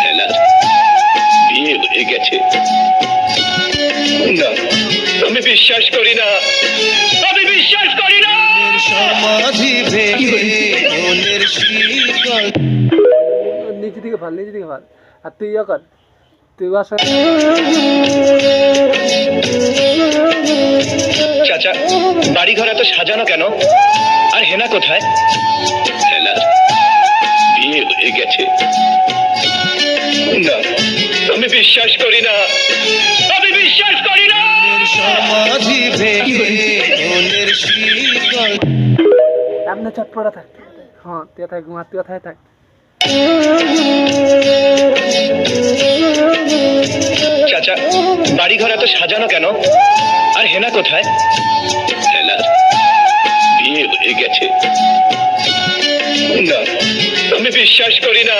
হেলার বিয়ে হয়ে গেছে। না, আমি বিশ্বাস করি না, আমি বিশ্বাস করি না। সমাধি ভেঙে মনের শিকল নিচে দিকে ভাল, নিচে দিকে ভাল। আর তুই ইয়ে কর, তুই বাসা। চাচা, বাড়ি ঘর এত সাজানো কেন? আর হেনা কোথায়? হেলার বিয়ে হয়ে গেছে। না, আমি বিশ্বাস করি না, আমি বিশ্বাস করি না। সমাধি ভেঙে মনের শিকল এমনি চটপটা থাক। হ্যাঁ, তুই থাক, ঘুমা, তুই থাক থাক। চাচা, বাড়ি ঘর এত সাজানো কেন? আর হেনা কোথায়? হেলার বিয়ে হয়ে গেছে। না, আমি বিশ্বাস করি না।